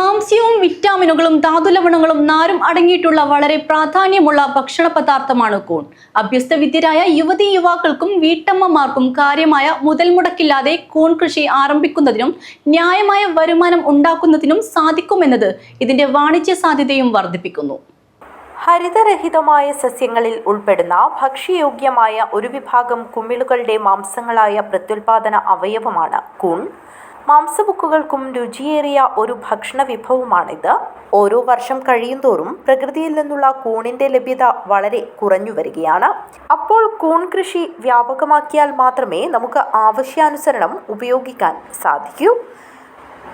മാംസ്യവും വിറ്റാമിനുകളും ധാതുലവണങ്ങളും നാരും അടങ്ങിയിട്ടുള്ള വളരെ പ്രാധാന്യമുള്ള ഭക്ഷണ പദാർത്ഥമാണ് കൂൺ. അഭ്യസ്തവിദ്യരായ യുവതീ യുവാക്കൾക്കും വീട്ടമ്മമാർക്കും കാര്യമായ മുതൽ മുടക്കില്ലാതെ കൂൺ കൃഷി ആരംഭിക്കുന്നതിനും ന്യായമായ വരുമാനം ഉണ്ടാക്കുന്നതിനും സാധിക്കുമെന്നത് ഇതിന്റെ വാണിജ്യ സാധ്യതയും വർദ്ധിപ്പിക്കുന്നു. ഹരിതരഹിതമായ സസ്യങ്ങളിൽ ഉൾപ്പെടുന്ന ഭക്ഷ്യയോഗ്യമായ ഒരു വിഭാഗം കുമിളുകളുടെ മാംസങ്ങളായ പ്രത്യുൽപാദന അവയവമാണ് കൂൺ. മാംസബുക്കുകൾക്കും രുചിയേറിയ ഒരു ഭക്ഷണ വിഭവമാണിത്. ഓരോ വർഷം കഴിയുന്തോറും പ്രകൃതിയിൽ നിന്നുള്ള കൂണിന്റെ ലഭ്യത വളരെ കുറഞ്ഞു വരികയാണ്. അപ്പോൾ കൂൺ കൃഷി വ്യാപകമാക്കിയാൽ മാത്രമേ നമുക്ക് ആവശ്യാനുസരണം ഉപയോഗിക്കാൻ സാധിക്കൂ.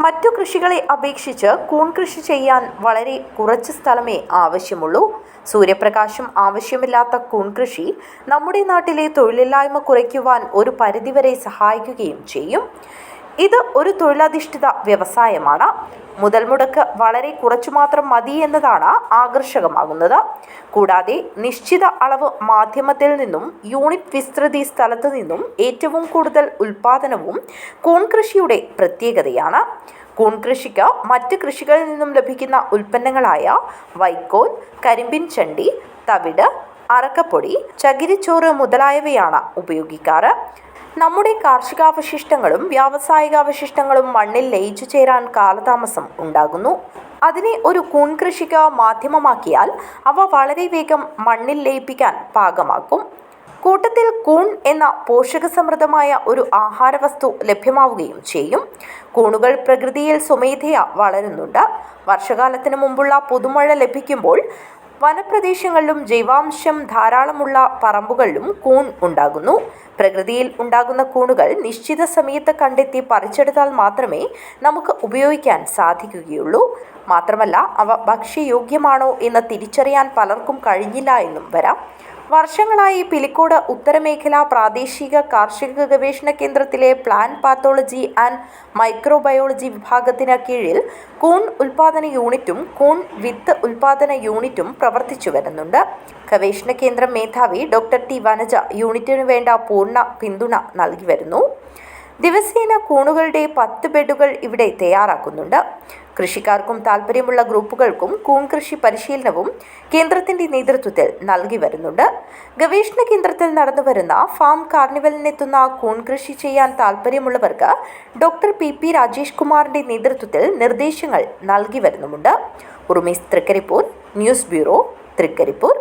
മറ്റു കൃഷികളെ അപേക്ഷിച്ച് കൂൺ കൃഷി ചെയ്യാൻ വളരെ കുറച്ച് സ്ഥലമേ ആവശ്യമുള്ളൂ. സൂര്യപ്രകാശം ആവശ്യമില്ലാത്ത കൂൺ കൃഷി നമ്മുടെ നാട്ടിലെ തൊഴിലില്ലായ്മ കുറയ്ക്കുവാൻ ഒരു പരിധിവരെ സഹായിക്കുകയും ചെയ്യും. ഇത് ഒരു തൊഴിലധിഷ്ഠിത വ്യവസായമാണ്. മുതൽ മുടക്ക് വളരെ കുറച്ചു മാത്രം മതി എന്നതാണ് ആകർഷകമാകുന്നത്. കൂടാതെ നിശ്ചിത അളവ് മാധ്യമത്തിൽ നിന്നും യൂണിറ്റ് വിസ്തൃതി സ്ഥലത്തു നിന്നും ഏറ്റവും കൂടുതൽ ഉൽപാദനവും കൂൺ കൃഷിയുടെ പ്രത്യേകതയാണ്. കൂൺ കൃഷിക്ക് മറ്റ് കൃഷികളിൽ നിന്നും ലഭിക്കുന്ന ഉൽപ്പന്നങ്ങളായ വൈക്കോൽ, കരിമ്പിൻ ചണ്ടി, തവിട്, അറക്കപ്പൊടി, ചകിരിച്ചോറ് മുതലായവയാണ് ഉപയോഗിക്കാറ്. നമ്മുടെ കാർഷികാവശിഷ്ടങ്ങളും വ്യാവസായികാവശിഷ്ടങ്ങളും മണ്ണിൽ ലയിച്ചു ചേരാൻ കാലതാമസം ഉണ്ടാകുന്നു. അതിനെ ഒരു കൂൺ കൃഷിക്ക് മാധ്യമമാക്കിയാൽ അവ വളരെ വേഗം മണ്ണിൽ ലയിപ്പിക്കാൻ പാകമാക്കും. കൂട്ടത്തിൽ കൂൺ എന്ന പോഷകസമൃദ്ധമായ ഒരു ആഹാരവസ്തു ലഭ്യമാവുകയും ചെയ്യും. കൂണുകൾ പ്രകൃതിയിൽ സ്വമേധയാ വളരുന്നുണ്ട്. വർഷകാലത്തിന് മുമ്പുള്ള പുതുമഴ ലഭിക്കുമ്പോൾ വനപ്രദേശങ്ങളിലും ജൈവാംശം ധാരാളമുള്ള പറമ്പുകളിലും കൂൺ ഉണ്ടാകുന്നു. പ്രകൃതിയിൽ ഉണ്ടാകുന്ന കൂണുകൾ നിശ്ചിത സമയത്ത് കണ്ടെത്തി പറിച്ചെടുത്താൽ മാത്രമേ നമുക്ക് ഉപയോഗിക്കാൻ സാധിക്കുകയുള്ളൂ. മാത്രമല്ല അവ ഭക്ഷ്യയോഗ്യമാണോ എന്ന് തിരിച്ചറിയാൻ പലർക്കും കഴിഞ്ഞില്ല എന്നും വരാം. വർഷങ്ങളായി പിലിക്കോട് ഉത്തരമേഖല പ്രാദേശിക കാർഷിക ഗവേഷണ കേന്ദ്രത്തിലെ പ്ലാന്റ് പാത്തോളജി ആൻഡ് മൈക്രോബയോളജി വിഭാഗത്തിന് കീഴിൽ കൂൺ ഉൽപാദന യൂണിറ്റും കൂൺ വിത്ത് ഉൽപാദന യൂണിറ്റും പ്രവർത്തിച്ചു വരുന്നുണ്ട്. ഗവേഷണ കേന്ദ്രം മേധാവി ഡോക്ടർ ടി വനജ യൂണിറ്റിനു വേണ്ട പൂർണ്ണ പിന്തുണ നൽകി വരുന്നു. ദിവസേന കൂണുകളുടെ 10 ബെഡുകൾ ഇവിടെ തയ്യാറാക്കുന്നുണ്ട്. കൃഷിക്കാർക്കും താൽപ്പര്യമുള്ള ഗ്രൂപ്പുകൾക്കും കൂൺ കൃഷി പരിശീലനവും കേന്ദ്രത്തിന്റെ നേതൃത്വത്തിൽ നൽകി വരുന്നുണ്ട്. ഗവേഷണ കേന്ദ്രത്തിൽ നടന്നുവരുന്ന ഫാം കാർണിവലിനെത്തുന്ന കൂൺ കൃഷി ചെയ്യാൻ താൽപ്പര്യമുള്ളവർക്ക് ഡോക്ടർ പി രാജേഷ് കുമാറിന്റെ നേതൃത്വത്തിൽ നിർദ്ദേശങ്ങൾ നൽകി വരുന്നുമുണ്ട്. ഉറുമീസ് തൃക്കരിപ്പൂർ, ന്യൂസ് ബ്യൂറോ, തൃക്കരിപ്പൂർ.